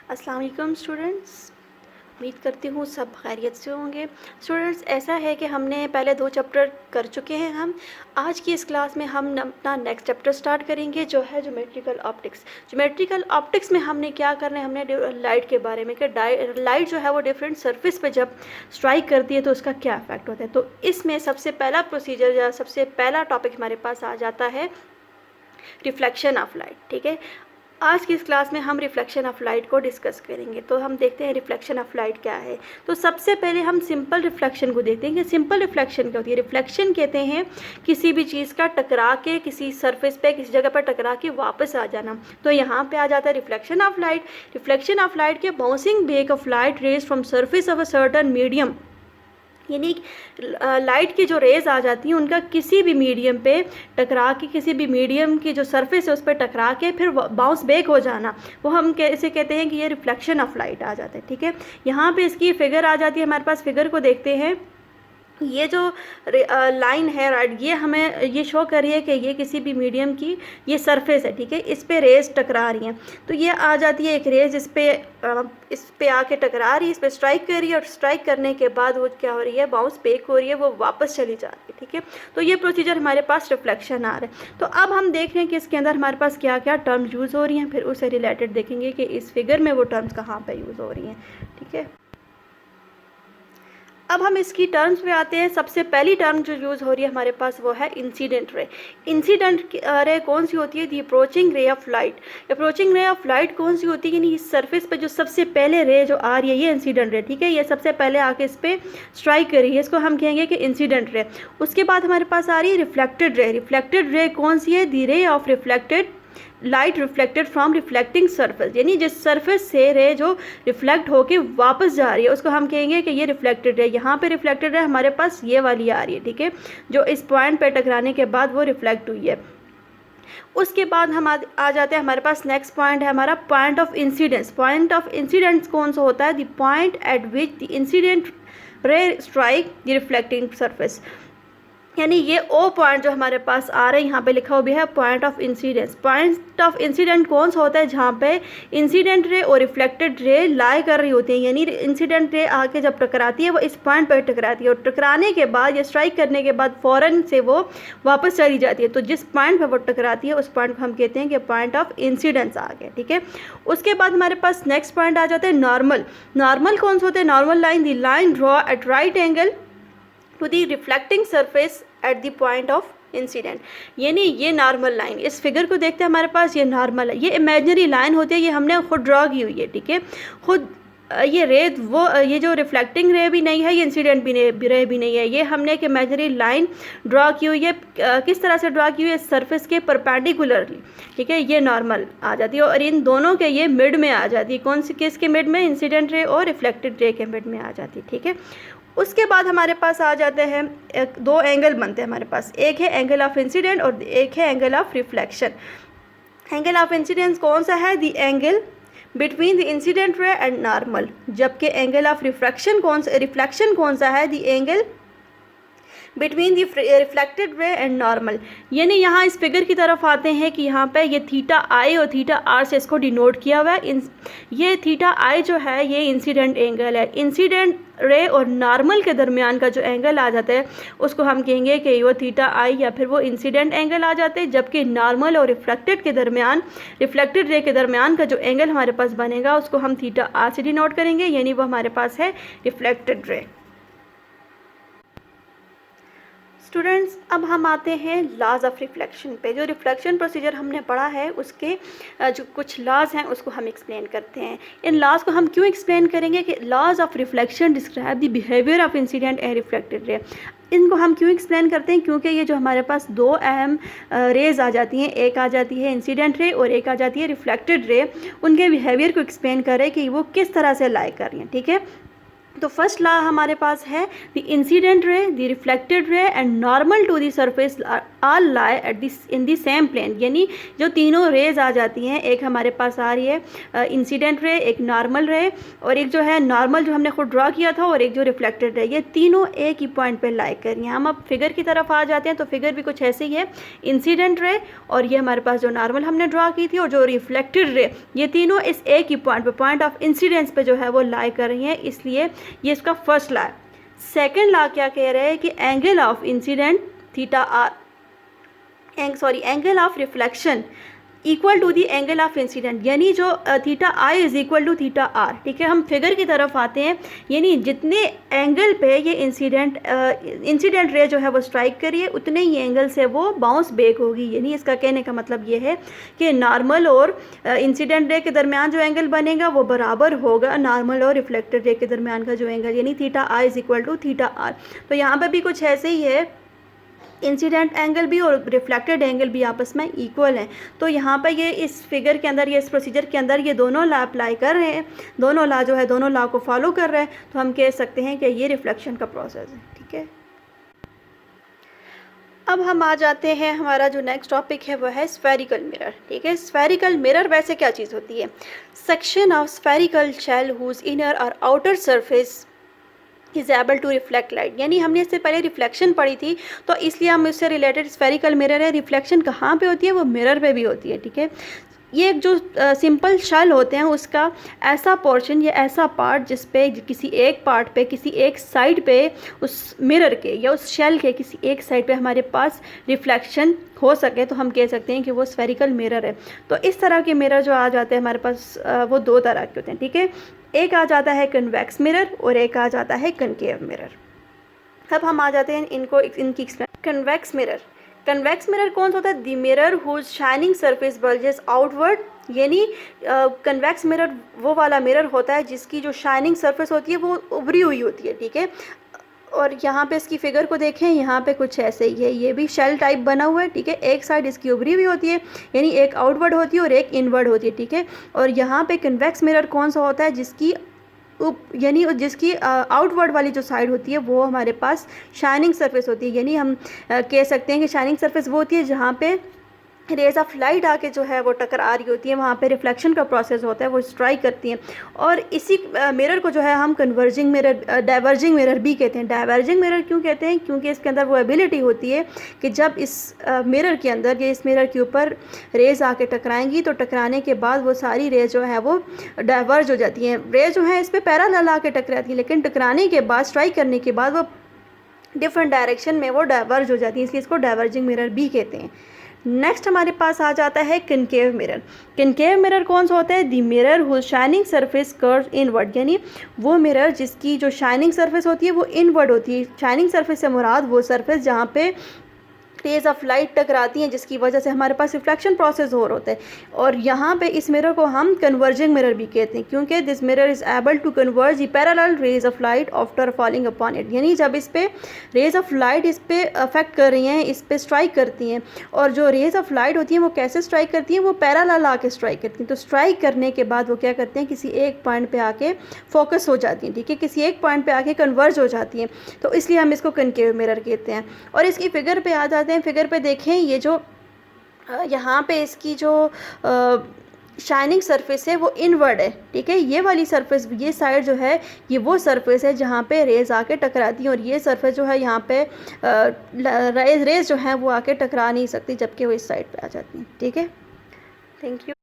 अस्सलाम वालेकुम स्टूडेंट्स। उम्मीद करती हूँ सब खैरियत से होंगे। स्टूडेंट्स, ऐसा है कि हमने पहले 2 चैप्टर कर चुके हैं। हम आज की इस क्लास में हम अपना नेक्स्ट चैप्टर स्टार्ट करेंगे, जो है ज्योमेट्रिकल ऑप्टिक्स। ज्योमेट्रिकल ऑप्टिक्स में हमने क्या करना है, हमने लाइट के बारे में कि लाइट जो है वो डिफरेंट सरफेस पे जब स्ट्राइक करती है तो उसका क्या इफेक्ट होता है। तो इसमें सबसे पहला प्रोसीजर या सबसे पहला टॉपिक हमारे पास आ जाता है रिफ्लेक्शन ऑफ लाइट। ठीक है, आज की इस क्लास में हम रिफ्लेक्शन ऑफ लाइट को डिस्कस करेंगे। तो हम देखते हैं रिफ्लेक्शन ऑफ लाइट क्या है। तो सबसे पहले हम सिंपल रिफ्लेक्शन को देखते हैं कि सिंपल रिफ्लेक्शन क्या होती है। रिफ्लेक्शन कहते हैं किसी भी चीज़ का टकरा के किसी सरफेस पे किसी जगह पर टकरा के वापस आ जाना। तो यहाँ पे आ जाता है reflection of light. Reflection of light के bouncing back of light rays from surface of a certain medium, यानी लाइट की जो रेज आ जाती हैं उनका किसी भी मीडियम पे टकरा के, किसी भी मीडियम की जो सरफेस है उस पर टकरा के फिर बाउंस बैक हो जाना, वो हम कैसे कहते हैं कि ये रिफ्लेक्शन ऑफ लाइट आ जाता है। ठीक है, यहाँ पे इसकी फिगर आ जाती है हमारे पास। फिगर को देखते हैं। ये जो लाइन है राइट, ये हमें ये शो कर रही है कि ये किसी भी मीडियम की ये सरफेस है। ठीक है, इस पे रेज टकरा रही हैं। तो ये आ जाती है एक रेज इस पे आके टकरा रही है, इस पे स्ट्राइक कर रही है और स्ट्राइक करने के बाद वो क्या हो रही है, बाउंस बैक हो रही है, वो वापस चली जा रही है। ठीक है, तो ये प्रोसीजर हमारे पास रिफ्लेक्शन आ रहा है। तो अब हम देख रहे हैं कि इसके अंदर हमारे पास क्या क्या टर्म्स यूज़ हो रही हैं, फिर उससे रिलेटेड देखेंगे कि इस फिगर में वो टर्म्स कहाँ पर यूज़ हो रही हैं। ठीक है, अब हम इसकी टर्म्स पे आते हैं। सबसे पहली टर्म जो यूज़ हो रही है हमारे पास वो है इंसिडेंट रे। इंसिडेंट रे कौन सी होती है? The approaching ray of light. Approaching ray of light कौन सी होती है? यानी इस सरफेस पे जो सबसे पहले रे जो आ रही है ये इंसिडेंट रे। ठीक है, ये सबसे पहले आके इस पर स्ट्राइक कर रही है, इसको हम कहेंगे कि इंसिडेंट रे। उसके बाद हमारे पास आ रही है रिफ्लेक्टेड रे। रिफ्लेक्टेड रे कौन सी है? The ray of reflected light reflected from reflecting surface, यानी जिस सरफेस से रे जो रिफ्लेक्ट होके वापस जा रही है उसको हम कहेंगे कि ये रिफ्लेक्टेड रे। यहाँ पे रिफ्लेक्टेड रे हमारे पास ये वाली आ रही है। ठीक है, जो इस पॉइंट पे टकराने के बाद वो रिफ्लेक्ट हुई है। उसके बाद हम आ जाते हैं, हमारे पास नेक्स्ट पॉइंट है हमारा point of incidence. Point of incidence कौन सा होता है? The point eight which the incident रे स्ट्राइक द रिफ्लेक्टिंग सरफेस, यानी ये ओ पॉइंट जो हमारे पास आ रहा है यहाँ पे लिखा हुआ भी है point of incidence. Point of incident कौन सा होता है? जहाँ पे इंसिडेंट रे और रिफ्लेक्टेड रे लाई कर रही होती हैं, यानी इंसिडेंट रे आके जब टकराती है वो इस पॉइंट पर टकराती है और टकराने के बाद या स्ट्राइक करने के बाद फ़ौरन से वो वापस चली जाती है। तो जिस पॉइंट पर वो टकराती है उस पॉइंट को हम कहते हैं कि पॉइंट ऑफ इंसिडेंस आ गया। ठीक है, उसके बाद हमारे पास नेक्स्ट पॉइंट आ जाता है नॉर्मल। नॉर्मल कौन सा होता है? Normal line, the line draw at right angle to the reflecting surface at the point of incident, यानी ये नॉर्मल लाइन। इस फिगर को देखते हैं हमारे पास ये नॉर्मल है, ये इमेजिनरी लाइन होती है, ये हमने खुद ड्रॉ की हुई है। ठीक है, खुद ये रे वो ये जो रिफ्लेक्टिंग रे भी नहीं है, ये इंसिडेंट भी रे भी नहीं है, ये हमने एक इमेजिनरी लाइन ड्रॉ की हुई है। किस तरह से ड्रॉ की हुई है? सरफेस के परपेंडिकुलरली। ठीक है, ये नॉर्मल आ जाती है और इन दोनों के ये मिड में आ जाती है। कौन सी किसके मिड में? इंसिडेंट रे और रिफ्लेक्टेड रे के मिड में आ जाती है। ठीक है, उसके बाद हमारे पास आ जाते हैं दो एंगल बनते हैं हमारे पास, एक है एंगल ऑफ इंसिडेंट और एक है angle of reflection. Angle of incidence कौन सा है? The angle between the incident रे एंड नॉर्मल। जबकि एंगल ऑफ रिफ्लेक्शन कौन सा है? The angle between the reflected ray and normal. यानी यहाँ इस फिगर की तरफ आते हैं कि यहाँ पे ये थीटा आई और थीटा आर से इसको डिनोट किया हुआ है। ये थीटा आई जो है ये इंसिडेंट एंगल है। इंसिडेंट रे और नॉर्मल के दरमियान का जो एंगल आ जाता है उसको हम कहेंगे कि वो थीटा आई या फिर वो इंसिडेंट एंगल आ जाते हैं। जबकि नॉर्मल और रिफ्लेक्टेड के दरमियान, रिफ्लेक्टेड रे के दरमियान का जो एंगल हमारे पास बनेगा उसको हम थीटा आर से डिनोट करेंगे, यानी वो हमारे पास है रिफ्लेक्टेड रे। स्टूडेंट्स, अब हम आते हैं लॉज ऑफ रिफ्लेक्शन पे। जो रिफ्लेक्शन प्रोसीजर हमने पढ़ा है उसके जो कुछ लॉज हैं उसको हम एक्सप्लेन करते हैं। इन लॉज को हम क्यों एक्सप्लेन करेंगे कि laws of reflection describe the behaviour of incident and reflected ray. इनको हम क्यों एक्सप्लेन करते हैं? क्योंकि ये जो हमारे पास दो अहम रेज आ जाती हैं, एक आ जाती है इंसिडेंट रे और एक आ जाती है रिफ्लेक्टेड रे, उनके बिहेवियर को एक्सप्लेन करें कि वो किस तरह से लाई कर रही हैं। ठीक है, तो फर्स्ट लॉ हमारे पास है the incident ray, the reflected ray and normal to the surface all lie at this in the same plane, यानी जो तीनों रेज आ जाती हैं, एक हमारे पास आ रही है इंसिडेंट रे, एक नॉर्मल रे और एक जो है नॉर्मल जो हमने खुद ड्रा किया था और एक जो रिफ्लेक्टेड रे, ये तीनों एक ही पॉइंट पे लाई कर रही हैं। हम अब फिगर की तरफ आ जाते हैं तो फिगर भी कुछ ऐसे ही है, इंसिडेंट रे और ये हमारे पास जो नॉर्मल हमने ड्रा की थी और जो रिफ्लेक्टेड रे, ये तीनों इस एक ही पॉइंट पे, पॉइंट ऑफ इंसिडेंस पे जो है वो लाई कर रही हैं, इसलिए ये इसका फर्स्ट ला है। सेकेंड ला क्या कह रहे हैं कि angle of incident theta r, angle of reflection equal to the angle of incident, यानी जो theta i is equal to theta r. ठीक है, हम फिगर की तरफ आते हैं, यानी जितने एंगल पे ये इंसिडेंट रे जो है वो स्ट्राइक करिए उतने ही एंगल से वो बाउंस बैक होगी। यानी इसका कहने का मतलब ये है कि नॉर्मल और इंसिडेंट रे के दरमियान जो एंगल बनेगा वो बराबर होगा नॉर्मल और रिफ्लेक्टेड रे के दरमियान का जो एंगल, यानी theta i is equal to theta r. तो यहाँ पर भी कुछ ऐसे ही है, इंसिडेंट एंगल भी और रिफ्लेक्टेड एंगल भी आपस में इक्वल हैं। तो यहाँ पर ये इस फिगर के अंदर, ये इस प्रोसीजर के अंदर ये दोनों लॉ अप्लाई कर रहे हैं, दोनों लॉ जो है दोनों लॉ को फॉलो कर रहे हैं, तो हम कह सकते हैं कि ये रिफ्लेक्शन का प्रोसेस है। ठीक है, अब हम आ जाते हैं, हमारा जो नेक्स्ट टॉपिक है वो है स्फेरिकल मिरर। ठीक है, स्फेरिकल मिरर वैसे क्या चीज़ होती है? Section of spherical shell whose inner और outer surface is able to reflect light, यानी हमने इससे पहले रिफ्लेक्शन पढ़ी थी तो इसलिए हम इससे रिलेटेड स्फेरिकल मिरर है। रिफ्लेक्शन कहाँ पे होती है? वो मिरर पे भी होती है। ठीक है, ये जो सिंपल शेल होते हैं उसका ऐसा पोर्शन या ऐसा पार्ट जिस पे किसी एक पार्ट पे, किसी एक साइड पे उस मिरर के या उस शेल के किसी एक साइड पे हमारे पास रिफ्लेक्शन हो सके तो हम कह सकते हैं कि वो स्फेरिकल मिरर है। तो इस तरह के मिरर जो आ जाते हैं हमारे पास वो दो तरह के होते हैं। ठीक है, एक आ जाता है कन्वेक्स मिरर और एक आ जाता है कनकेव मिरर। अब हम आ जाते हैं इनकी कन्वेक्स मिरर। कन्वेक्स मिरर कौन सा होता है? The mirror whose shining surface bulges outward, यानी कन्वेक्स मिरर वो वाला मिरर होता है जिसकी जो शाइनिंग सरफेस होती है वो उभरी हुई होती है। ठीक है, और यहाँ पे इसकी फिगर को देखें, यहाँ पे कुछ ऐसे ही है, ये भी शेल टाइप बना हुआ है। ठीक है, एक साइड इसकी उभरी हुई होती है, यानी एक आउटवर्ड होती है और एक इनवर्ड होती है। ठीक है, और यहाँ पे कन्वेक्स मिरर कौन सा होता है? जिसकी यानी जिसकी आउटवर्ड वाली जो साइड होती है वो हमारे पास शाइनिंग सरफेस होती है। यानी हम कह सकते हैं कि शाइनिंग सरफेस वो होती है जहाँ पे रेज ऑफ लाइट आके जो है वो टकरा रही होती है, वहाँ पे रिफ्लेक्शन का प्रोसेस होता है, वो स्ट्राइक करती हैं। और इसी मिरर को जो है हम कन्वर्जिंग मिरर, डाइवर्जिंग मिरर भी कहते हैं। डाइवर्जिंग मिरर क्यों कहते हैं? क्योंकि इसके अंदर वो एबिलिटी होती है कि जब इस मिरर के अंदर या इस मिरर के ऊपर रेज आके टकराएंगी तो टकराने के बाद वो सारी रेज जो है वो डाइवर्ज हो जाती हैं। रेज जो है इस पर पैरेलल आके टकराती है, लेकिन टकराने के बाद, स्ट्राइक करने के बाद वो डिफरेंट डायरेक्शन में वो डाइवर्ज हो जाती है, इसलिए इसको डाइवर्जिंग मिरर भी कहते हैं। नेक्स्ट हमारे पास आ जाता है कनकेव मिरर। कनकेव मिरर कौन सा होता है? The mirror whose shining surface curve inward, यानी वो मिरर जिसकी जो शाइनिंग सरफेस होती है वो इनवर्ड होती है। शाइनिंग सरफेस से मुराद वो सरफेस जहाँ पे रेज ऑफ लाइट टकराती हैं, जिसकी वजह से हमारे पास रिफ्लेक्शन प्रोसेस हो होता है। और यहाँ पे इस मिरर को हम कन्वर्जिंग मिरर भी कहते हैं, क्योंकि this mirror is able to converge the parallel rays of light after falling upon it, यानी जब इस पे रेज ऑफ लाइट इस पे अफेक्ट कर रही हैं, इस पे स्ट्राइक करती हैं, और जो रेज ऑफ लाइट होती हैं वो कैसे स्ट्राइक करती हैं? वो पैरेलल आके स्ट्राइक करती हैं। तो स्ट्राइक करने के बाद वो क्या करते हैं? किसी एक पॉइंट पर आके फोकस हो जाती हैं। ठीक है, किसी एक पॉइंट पर आके कन्वर्ज हो जाती हैं, तो इसलिए हम इसको कनकेव मिरर कहते हैं। और इसकी फिगर पे आ जाते हैं। फिगर पे देखें, ये जो यहाँ पे इसकी जो शाइनिंग सरफेस है वो इनवर्ड है। ठीक है, ये वाली सरफेस, ये साइड जो है ये वो सरफेस है जहाँ पे रेज आके टकराती हैं, और ये सरफेस जो है यहाँ पे रेज जो है वो आके टकरा नहीं सकती, जबकि वो इस साइड पे आ जाती हैं। ठीक है, थैंक यू।